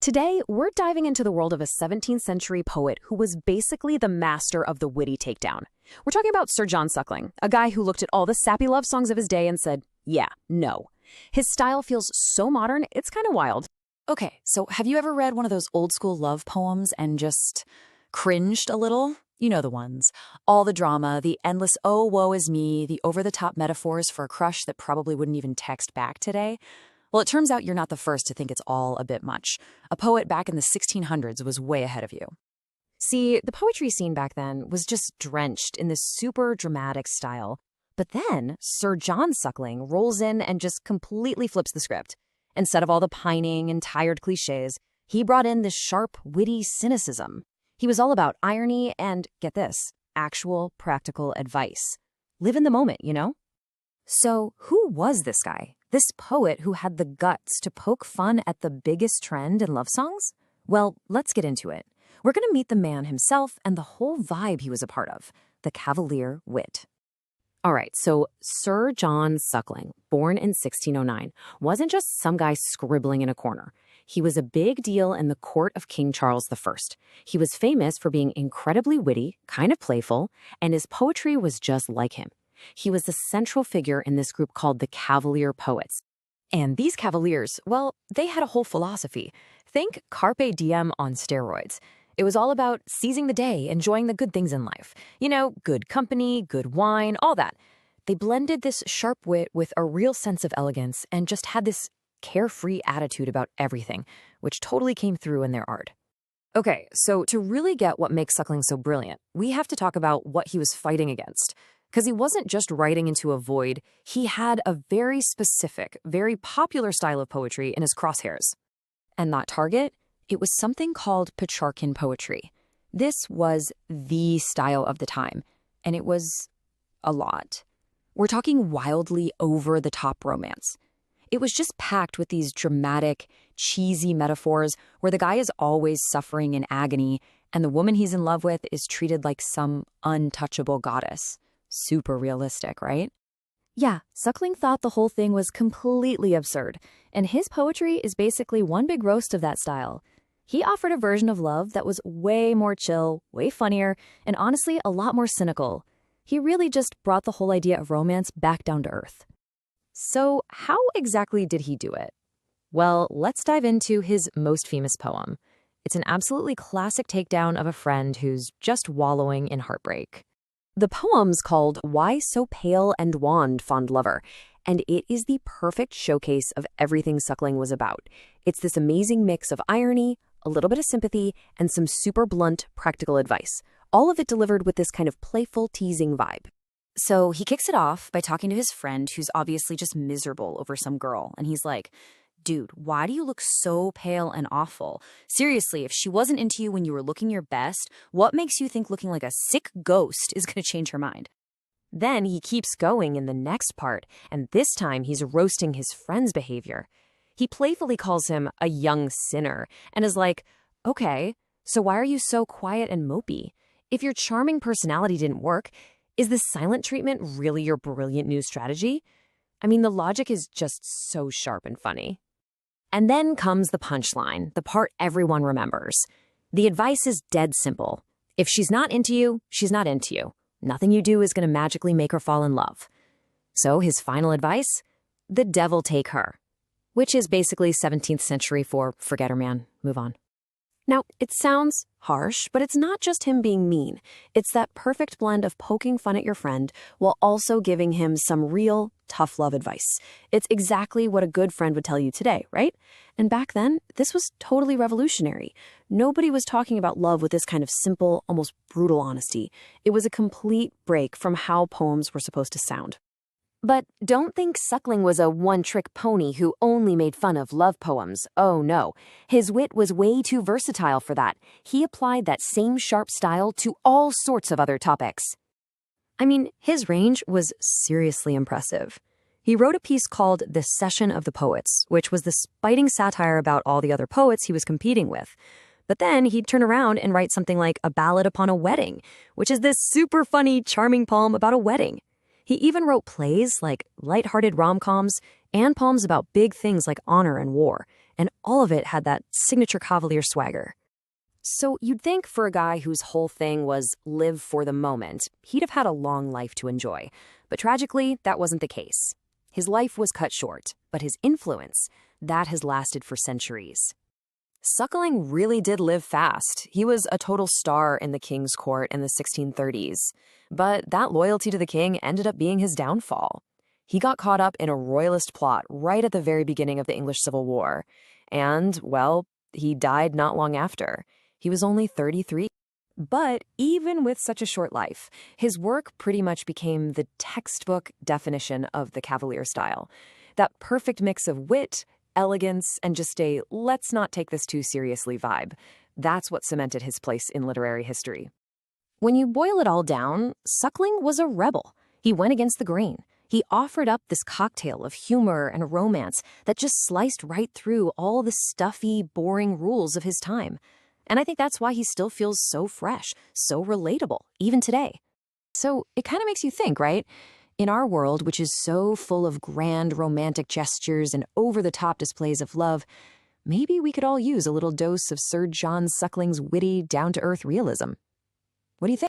Today, we're diving into the world of a 17th century poet who was basically the master of the witty takedown. We're talking about Sir John Suckling, a guy who looked at all the sappy love songs of his day and said, yeah, no. His style feels so modern, it's kind of wild. Okay, so have you ever read one of those old school love poems and just cringed a little? You know the ones. All the drama, the endless oh, woe is me, the over-the-top metaphors for a crush that probably wouldn't even text back today. Well, it turns out you're not the first to think it's all a bit much. A poet back in the 1600s was way ahead of you. See, the poetry scene back then was just drenched in this super dramatic style. But then Sir John Suckling rolls in and just completely flips the script. Instead of all the pining and tired cliches, he brought in this sharp, witty cynicism. He was all about irony and, get this, actual practical advice. Live in the moment, you know? So who was this guy? This poet who had the guts to poke fun at the biggest trend in love songs? Well, let's get into it. We're going to meet the man himself and the whole vibe he was a part of, the Cavalier wit. All right, so Sir John Suckling, born in 1609, wasn't just some guy scribbling in a corner. He was a big deal in the court of King Charles I. He was famous for being incredibly witty, kind of playful, and his poetry was just like him. He was the central figure in this group called the Cavalier poets. And these Cavaliers, well, they had a whole philosophy. Think carpe diem on steroids. It was all about seizing the day, enjoying the good things in life. You know, good company, good wine, all that. They blended this sharp wit with a real sense of elegance and just had this carefree attitude about everything, which totally came through in their art. Okay, so to really get what makes Suckling so brilliant, we have to talk about what he was fighting against. Because he wasn't just writing into a void, he had a very specific, very popular style of poetry in his crosshairs. And that target? It was something called Petrarchan poetry. This was the style of the time, and it was a lot. We're talking wildly over-the-top romance. It was just packed with these dramatic, cheesy metaphors where the guy is always suffering in agony, and the woman he's in love with is treated like some untouchable goddess. Super realistic, right? Yeah, Suckling thought the whole thing was completely absurd, and his poetry is basically one big roast of that style. He offered a version of love that was way more chill, way funnier, and honestly a lot more cynical. He really just brought the whole idea of romance back down to earth. So how exactly did he do it? Well, let's dive into his most famous poem. It's an absolutely classic takedown of a friend who's just wallowing in heartbreak. The poem's called Why So Pale and Wan, Fond Lover, and it is the perfect showcase of everything Suckling was about. It's this amazing mix of irony, a little bit of sympathy, and some super blunt, practical advice, all of it delivered with this kind of playful, teasing vibe. So he kicks it off by talking to his friend who's obviously just miserable over some girl, and he's like, dude, why do you look so pale and awful? Seriously, if she wasn't into you when you were looking your best, what makes you think looking like a sick ghost is going to change her mind? Then he keeps going in the next part, and this time he's roasting his friend's behavior. He playfully calls him a young sinner and is like, okay, so why are you so quiet and mopey? If your charming personality didn't work, is the silent treatment really your brilliant new strategy? I mean, the logic is just so sharp and funny. And then comes the punchline, the part everyone remembers. The advice is dead simple. If she's not into you, she's not into you. Nothing you do is going to magically make her fall in love. So his final advice? The devil take her. Which is basically 17th century for forget her, man, move on. Now, it sounds harsh, but it's not just him being mean. It's that perfect blend of poking fun at your friend while also giving him some real, tough love advice. It's exactly what a good friend would tell you today, right? And back then, this was totally revolutionary. Nobody was talking about love with this kind of simple, almost brutal honesty. It was a complete break from how poems were supposed to sound. But don't think Suckling was a one-trick pony who only made fun of love poems. Oh no, his wit was way too versatile for that. He applied that same sharp style to all sorts of other topics. I mean, his range was seriously impressive. He wrote a piece called The Session of the Poets, which was this biting satire about all the other poets he was competing with. But then he'd turn around and write something like A Ballad Upon a Wedding, which is this super funny, charming poem about a wedding. He even wrote plays like lighthearted rom-coms and poems about big things like honor and war. and all of it had that signature Cavalier swagger. So you'd think for a guy whose whole thing was live for the moment, he'd have had a long life to enjoy. But tragically, that wasn't the case. His life was cut short, but his influence, that has lasted for centuries. Suckling really did live fast. He was a total star in the king's court in the 1630s. But that loyalty to the king ended up being his downfall. He got caught up in a royalist plot right at the very beginning of the English Civil War. And, well, he died not long after. He was only 33. But even with such a short life, his work pretty much became the textbook definition of the Cavalier style. That perfect mix of wit, elegance, and just a let's not take this too seriously vibe. That's what cemented his place in literary history. When you boil it all down, Suckling was a rebel. He went against the grain. He offered up this cocktail of humor and romance that just sliced right through all the stuffy, boring rules of his time. And I think that's why he still feels so fresh, so relatable, even today. So it kind of makes you think, right? In our world, which is so full of grand romantic gestures and over-the-top displays of love, maybe we could all use a little dose of Sir John Suckling's witty, down-to-earth realism. What do you think?